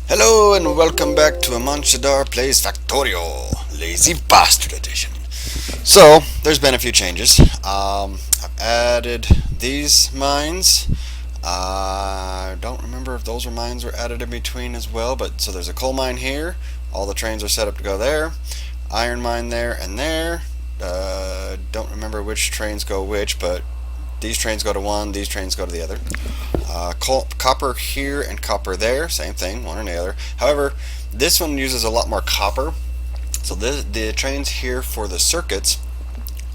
Hello and welcome back to Amanchadar Plays Factorio, Lazy Bastard Edition. So, there's been a few changes. I've added these mines. I don't remember if those mines were added in between as well, but so there's a coal mine here. All the trains are set up to go there. Iron mine there and there. Don't remember which trains go which, but these trains go to one, these trains go to the other. Copper here and copper there, same thing, one or the other. However, this one uses a lot more copper. So the trains here for the circuits,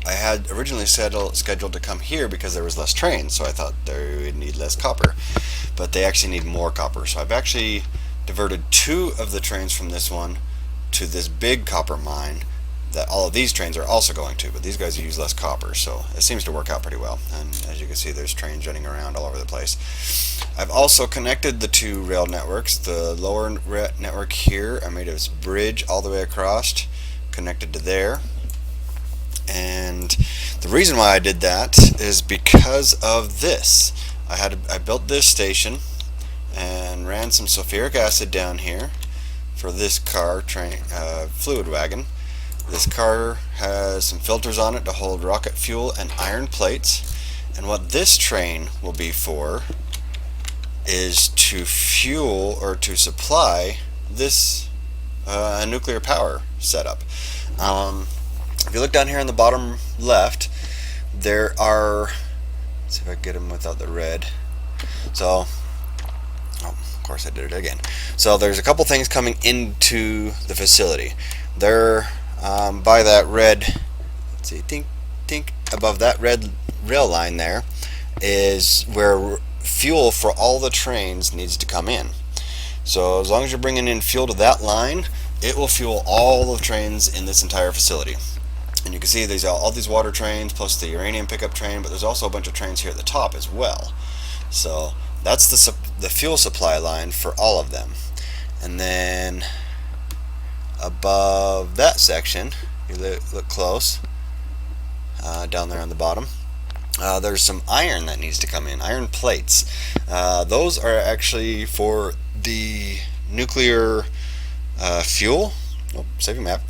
I had originally scheduled to come here because there was less trains, so I thought they would need less copper. But they actually need more copper. So I've actually diverted two of the trains from this one to this big copper mine that all of these trains are also going to, but these guys use less copper, so it seems to work out pretty well. And as you can see, there's trains running around all over the place. I've also connected the two rail networks. The lower network here, I made a bridge all the way across, connected to there. And the reason why I did that is because of this. I built this station and ran some sulfuric acid down here for this car train fluid wagon. This car has some filters on it to hold rocket fuel and iron plates. And what this train will be for is to fuel or to supply this nuclear power setup. If you look down here on the bottom left, there are, let's see if I can get them without the red. So, of course I did it again. So there's a couple things coming into the facility. They're by that red, let's see, tink, above that red rail line there is where fuel for all the trains needs to come in. So as long as you're bringing in fuel to that line, it will fuel all the trains in this entire facility. And you can see there's all these water trains plus the uranium pickup train, but there's also a bunch of trains here at the top as well. So that's the fuel supply line for all of them. And then above that section, you look close, down there on the bottom, there's some iron that needs to come in, iron plates. Those are actually for the nuclear fuel. Oh, save your map.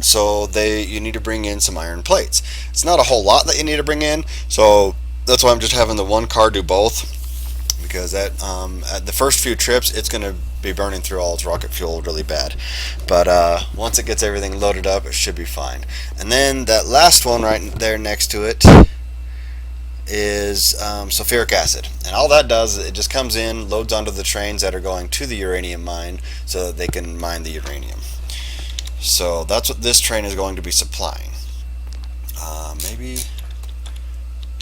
So you need to bring in some iron plates. It's not a whole lot that you need to bring in, so that's why I'm just having the one car do both, because at the first few trips it's going to be burning through all its rocket fuel really bad. But once it gets everything loaded up, it should be fine. And then that last one right there next to it is sulfuric acid. And all that does is it just comes in, loads onto the trains that are going to the uranium mine so that they can mine the uranium. So that's what this train is going to be supplying. Maybe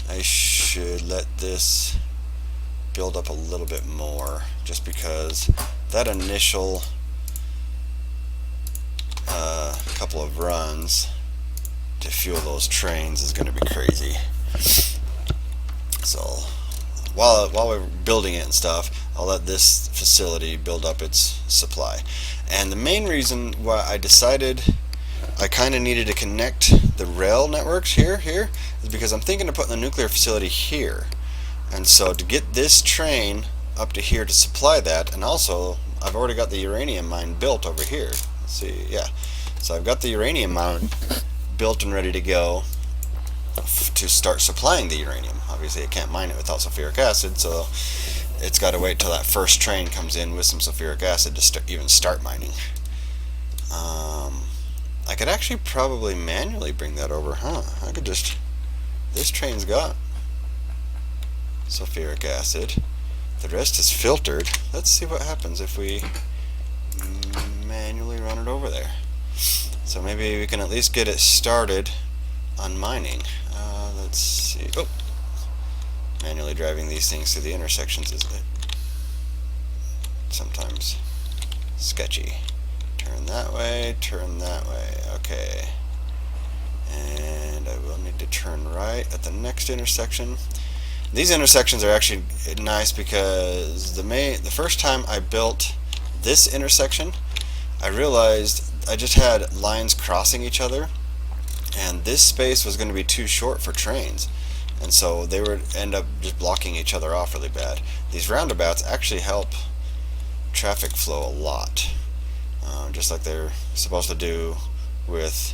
I should let this build up a little bit more, just because that initial couple of runs to fuel those trains is going to be crazy. So while we're building it and stuff, I'll let this facility build up its supply. And the main reason why I decided I kind of needed to connect the rail networks here is because I'm thinking of putting the nuclear facility here. And so to get this train up to here to supply that, and also I've already got the uranium mine built over here. Let's see, yeah. So I've got the uranium mine built and ready to go to start supplying the uranium. Obviously I can't mine it without sulfuric acid, so it's got to wait till that first train comes in with some sulfuric acid to even start mining. I could actually probably manually bring that over, huh? I could just, this train's got sulfuric acid, the rest is filtered. Let's see what happens if we manually run it over there. So maybe we can at least get it started on mining. Let's see. Oh, manually driving these things through the intersections is sometimes sketchy. Turn that way, okay. And I will need to turn right at the next intersection. These intersections are actually nice because the first time I built this intersection, I realized I just had lines crossing each other, and this space was going to be too short for trains, and so they would end up just blocking each other off really bad. These roundabouts actually help traffic flow a lot, just like they're supposed to do with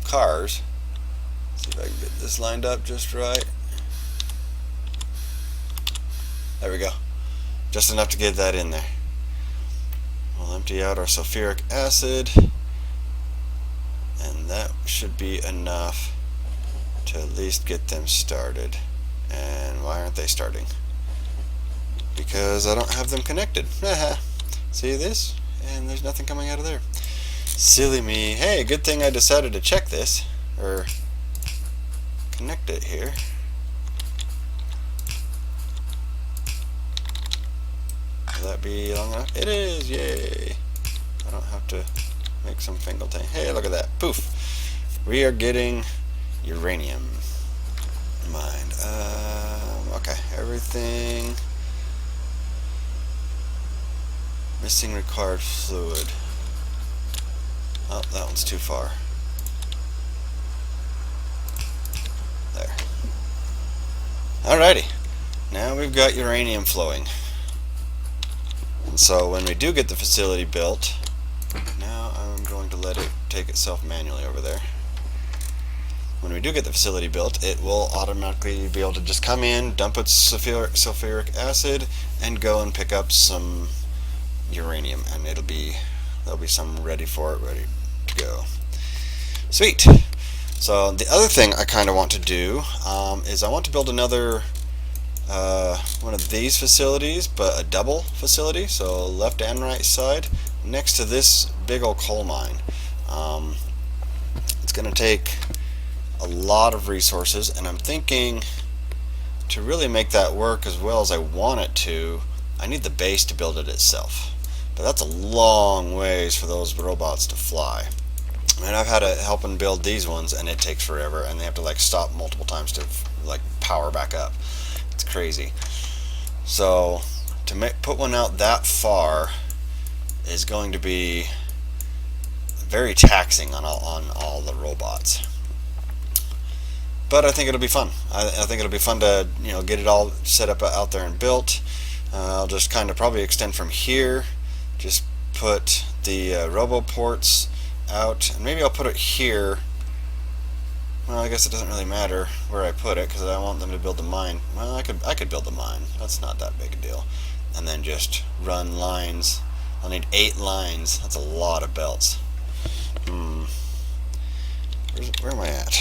cars. See if I can get this lined up just right. There we go. Just enough to get that in there. We'll empty out our sulfuric acid, and that should be enough to at least get them started. And why aren't they starting? Because I don't have them connected. See this? And there's nothing coming out of there. Silly me. Hey, good thing I decided to check this, or connect it here. Will that be long enough? It is, yay! I don't have to make some fingal thing. Hey, look at that. Poof! We are getting uranium mined. Okay, everything. Missing required fluid. Oh, that one's too far. There. Alrighty. Now we've got uranium flowing. And so when we do get the facility built, now I'm going to let it take itself manually over there. When we do get the facility built, it will automatically be able to just come in, dump its sulfuric acid, and go and pick up some uranium, and there'll be some ready for it, ready to go. Sweet. So the other thing I kind of want to do is I want to build another one of these facilities, but a double facility, so left and right side, next to this big old coal mine. It's going to take a lot of resources, and I'm thinking to really make that work as well as I want it to, I need the base to build it itself. But that's a long ways for those robots to fly. And I've had to help and build these ones, and it takes forever, and they have to like stop multiple times to like power back up. It's crazy. So to put one out that far is going to be very taxing on all the robots. But I think it'll be fun. I think it'll be fun to get it all set up out there and built. I'll just kind of probably extend from here. Just put the robo ports out, and maybe I'll put it here. Well, I guess it doesn't really matter where I put it because I want them to build the mine. Well, I could build the mine. That's not that big a deal. And then just run lines. I'll need 8 lines. That's a lot of belts. Where am I at?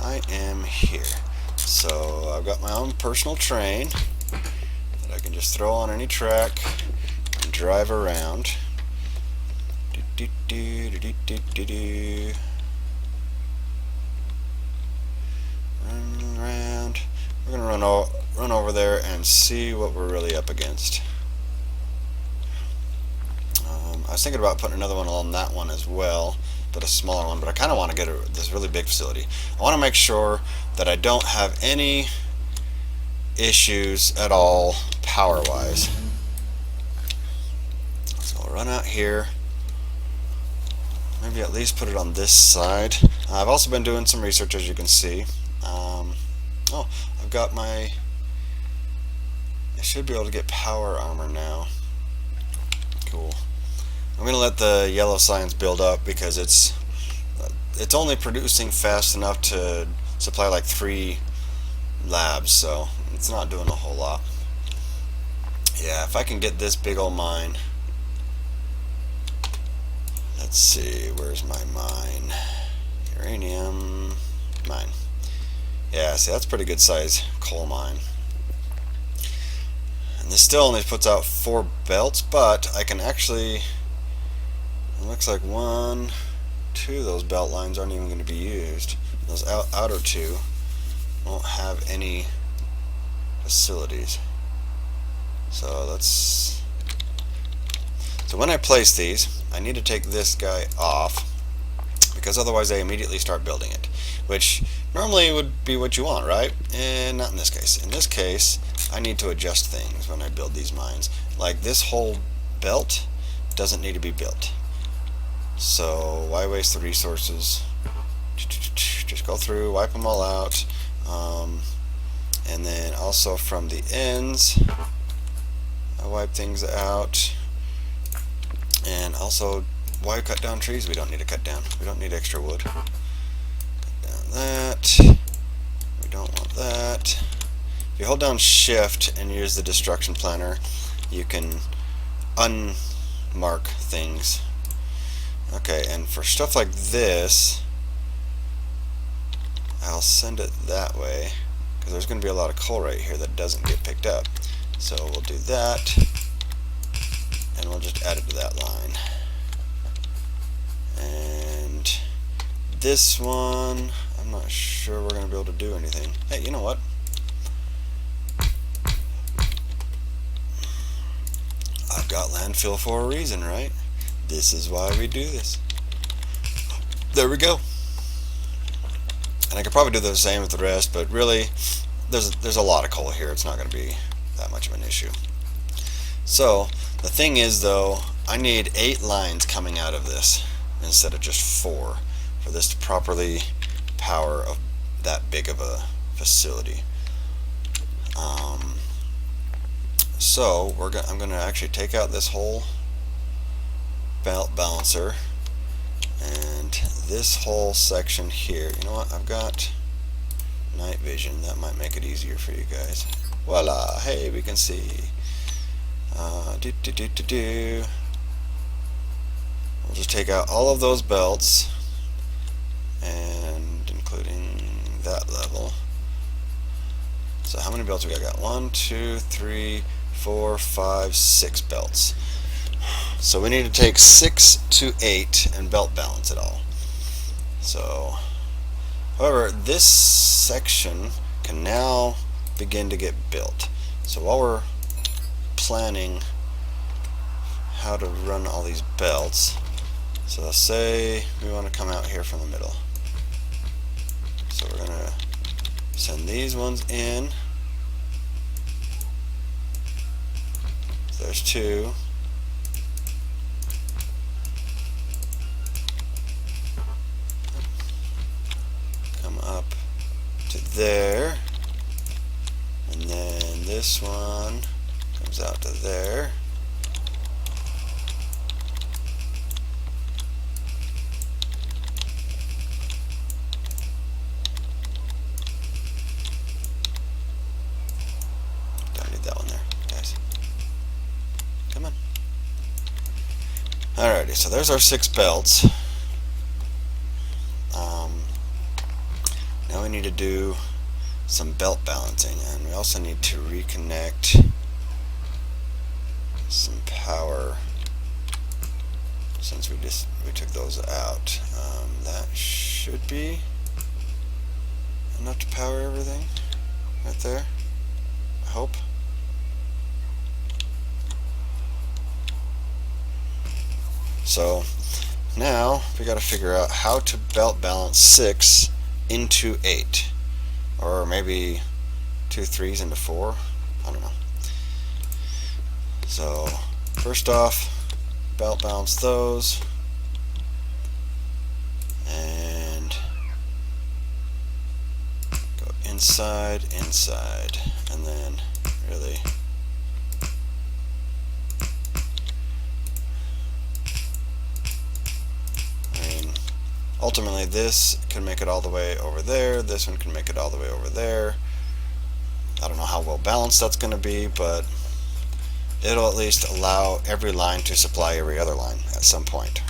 I am here. So I've got my own personal train that I can just throw on any track and drive around. Run around. We're gonna run over there and see what we're really up against. I was thinking about putting another one on that one as well, but a smaller one. But I kind of want to get this really big facility. I want to make sure that I don't have any issues at all power-wise. So I'll run out here. Maybe at least put it on this side. I've also been doing some research, as you can see. I've got my... I should be able to get power armor now. Cool. I'm going to let the yellow science build up because it's only producing fast enough to supply like 3 labs, so it's not doing a whole lot. Yeah, if I can get this big old mine. Let's see, where's my mine? Uranium mine. Yeah, see, that's a pretty good size coal mine. And this still only puts out 4 belts, but I can actually, it looks like 1, 2 of those belt lines aren't even going to be used. Those outer 2 won't have any facilities. So when I place these, I need to take this guy off because otherwise they immediately start building it, which normally would be what you want, right? And not in this case. In this case, I need to adjust things when I build these mines. Like this whole belt doesn't need to be built. So why waste the resources? Just go through, wipe them all out, and then also from the ends, wipe things out. And also, why cut down trees? We don't need to cut down. We don't need extra wood. Cut down that. We don't want that. If you hold down Shift and use the destruction planner, you can unmark things. Okay, and for stuff like this, I'll send it that way, because there's going to be a lot of coal right here that doesn't get picked up. So we'll do that, and we'll just add it to that line. And this one, I'm not sure we're going to be able to do anything. Hey, you know what? I've got landfill for a reason, right? This is why we do this. There we go. And I could probably do the same with the rest, but really, there's a lot of coal here. It's not going to be that much of an issue. So the thing is, though, I need 8 lines coming out of this instead of just 4 for this to properly power that big of a facility. So I'm going to actually take out this whole belt balancer and this whole section here. You know what? I've got night vision. That might make it easier for you guys. Voila! Hey, we can see. We'll just take out all of those belts, and including that level. So how many belts we got? I got 1, 2, 3, 4, 5, 6 belts. So we need to take 6 to 8 and belt balance it all. So, however, this section can now begin to get built. So while we're planning how to run all these belts, so let's say we want to come out here from the middle. So we're going to send these ones in. So there's 2. Come up to there. And then this one comes out to there. Don't need that one there, guys. Come on. Alrighty, so there's our 6 belts. Now we need to do some belt balancing, and we also need to reconnect some power since we took those out. That should be enough to power everything right there, I hope. So now we got to figure out how to belt balance 6 into 8, or maybe 2 3s into 4. I don't know. So first off, belt balance those, and go inside, and then really ultimately this can make it all the way over there, this one can make it all the way over there. I don't know how well balanced that's going to be, but it'll at least allow every line to supply every other line at some point.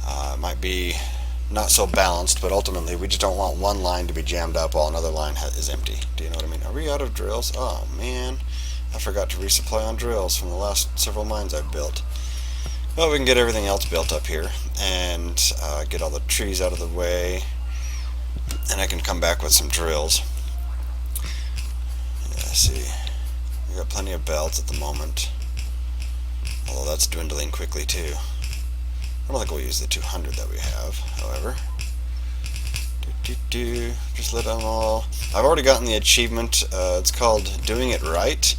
It might be not so balanced, but ultimately we just don't want one line to be jammed up while another line is empty. Do you know what I mean? Are we out of drills? Oh man, I forgot to resupply on drills from the last several mines I've built. Well, we can get everything else built up here and get all the trees out of the way, and I can come back with some drills. Yeah, see, we got plenty of belts at the moment, although that's dwindling quickly too. I don't think we'll use the 200 that we have, however. Just let them all. I've already gotten the achievement. It's called Doing It Right.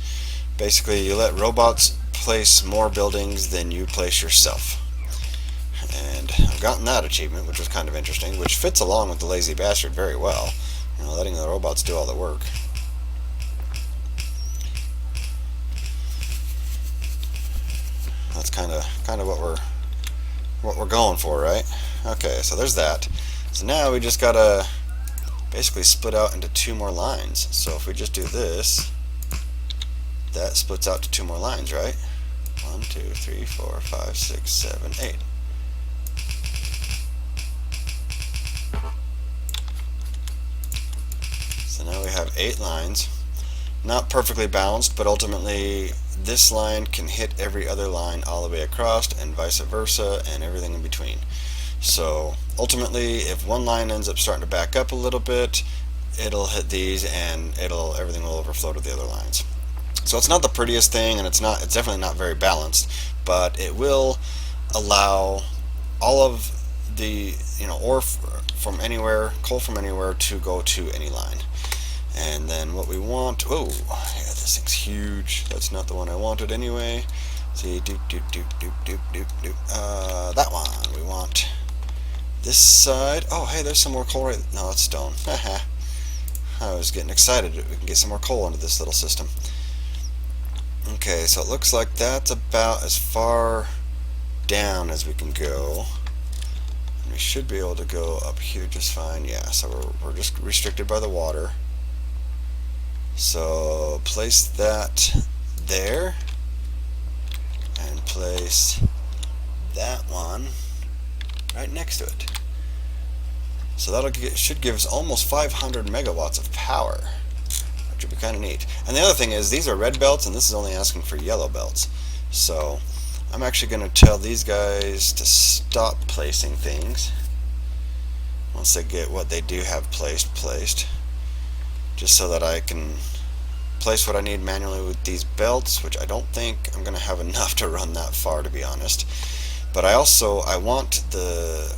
Basically, you let robots place more buildings than you place yourself. And I've gotten that achievement, which was kind of interesting, which fits along with the lazy bastard very well. You know, letting the robots do all the work. kind of what we're going for, right? Okay, so there's that. So now we just gotta basically split out into 2 more lines. So if we just do this, that splits out to 2 more lines, right? 1, 2, 3, 4, 5, 6, 7, 8. So now we have 8 lines. Not perfectly balanced, but ultimately this line can hit every other line all the way across, and vice versa, and everything in between. So ultimately, if one line ends up starting to back up a little bit, it'll hit these, and everything will overflow to the other lines. So it's not the prettiest thing, and it's definitely not very balanced, but it will allow all of the ore from anywhere, coal from anywhere, to go to any line. And then what we want, oh yeah, this thing's huge. That's not the one I wanted anyway. See, that one. We want this side. Oh, hey, there's some more coal right. No, that's stone. I was getting excited that we can get some more coal into this little system. Okay, so it looks like that's about as far down as we can go. And we should be able to go up here just fine. Yeah, so we're just restricted by the water. So place that there, and place that one right next to it. So should give us almost 500 megawatts of power, which would be kind of neat. And the other thing is, these are red belts, and this is only asking for yellow belts. So I'm actually going to tell these guys to stop placing things once they get what they do have placed. Just so that I can place what I need manually with these belts, which I don't think I'm going to have enough to run that far, to be honest. But I want the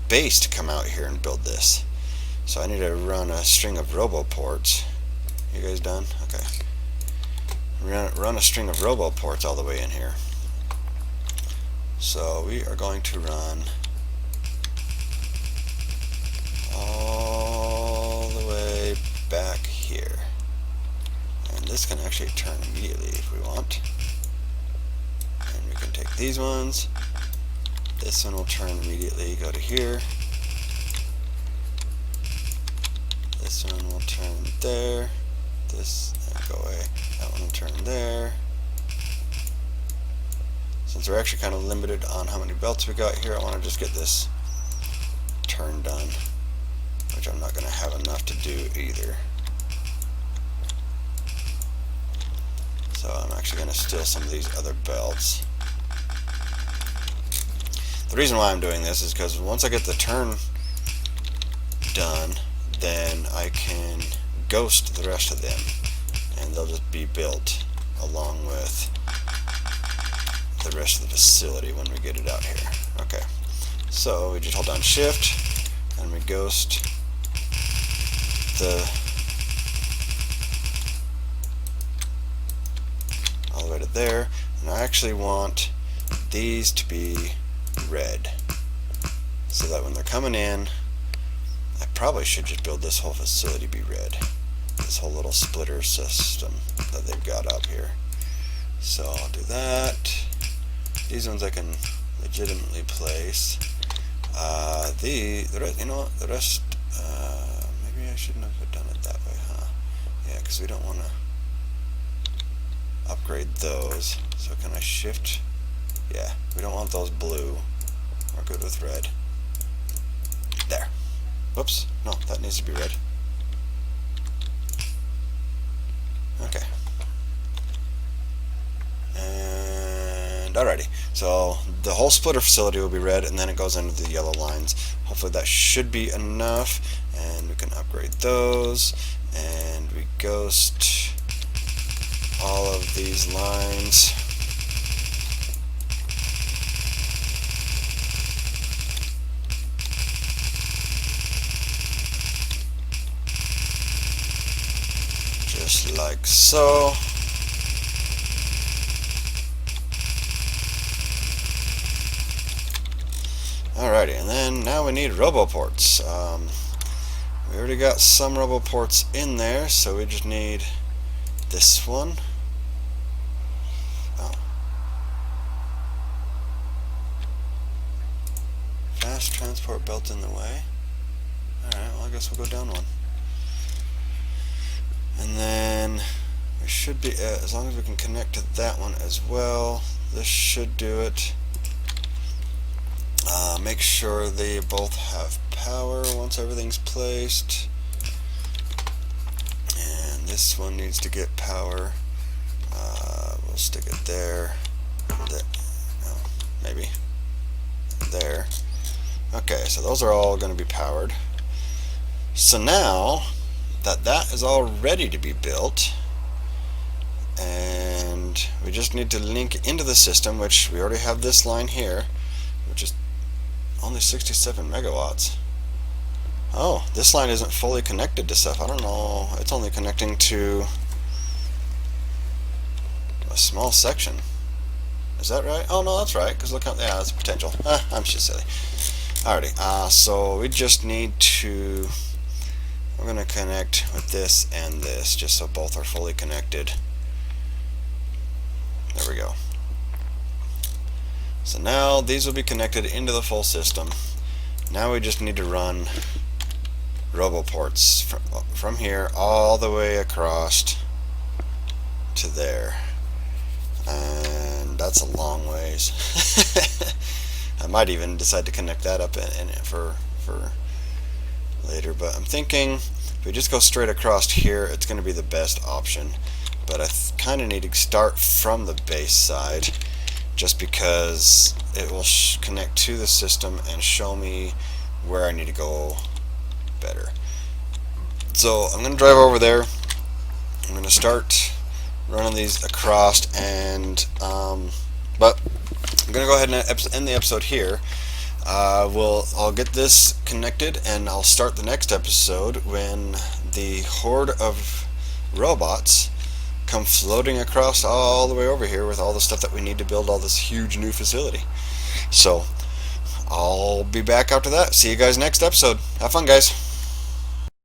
base to come out here and build this. So I need to run a string of roboports. You guys done? Okay. Run a string of roboports all the way in here. So we are going to run all the way back here, and this can actually turn immediately if we want, and we can take these ones. This one will turn immediately, go to here. This one will turn there. This, and go away. That one will turn there. Since we're actually kind of limited on how many belts we got here, I want to just get this turn done, which I'm not going to have enough to do either. So I'm actually going to steal some of these other belts. The reason why I'm doing this is because once I get the turn done, then I can ghost the rest of them, and they'll just be built along with the rest of the facility when we get it out here. Okay, so we just hold down shift and we ghost all the way to there, and I actually want these to be red, so that when they're coming in, I probably should just build this whole facility be red, this whole little splitter system that they've got up here. So I'll do that. These ones I can legitimately place. The rest, maybe I shouldn't have done it that way, huh? Yeah, because we don't want to upgrade those. So can I shift? Yeah, we don't want those blue. We're good with red. There. Whoops. No, that needs to be red. Okay. And alrighty. So the whole splitter facility will be red, and then it goes into the yellow lines. Hopefully that should be enough. And we can upgrade those. And we ghost all of these lines. Just like so. Alrighty, and then now we need roboports. We already got some roboports in there, so we just need this one. Oh. mass transport belt in the way. Alright, well I guess we'll go down one. And then we should be, as long as we can connect to that one as well, this should do it. Make sure they both have power once everything's placed. And this one needs to get power. We'll stick it there. No, maybe there. Okay, so those are all going to be powered. So now that that is all ready to be built, and we just need to link into the system, which we already have this line here, which is only 67 megawatts. Oh, this line isn't fully connected to stuff. I don't know. It's only connecting to a small section. Is that right? Oh, no, that's right. Because look how, yeah, that's potential. I'm just silly. Alrighty. So we just need to, we're going to connect with this and this, just so both are fully connected. There we go. So now these will be connected into the full system. Now we just need to run roboports from here all the way across to there. And that's a long ways. I might even decide to connect that up in for later, but I'm thinking if we just go straight across here, it's going to be the best option. But I kind of need to start from the base side, just because it will connect to the system and show me where I need to go better. So I'm going to drive over there. I'm going to start running these across, and but I'm going to go ahead and end the episode here. I'll get this connected, and I'll start the next episode when the horde of robots come floating across all the way over here with all the stuff that we need to build all this huge new facility. So I'll be back after that. See you guys next episode. Have fun, guys.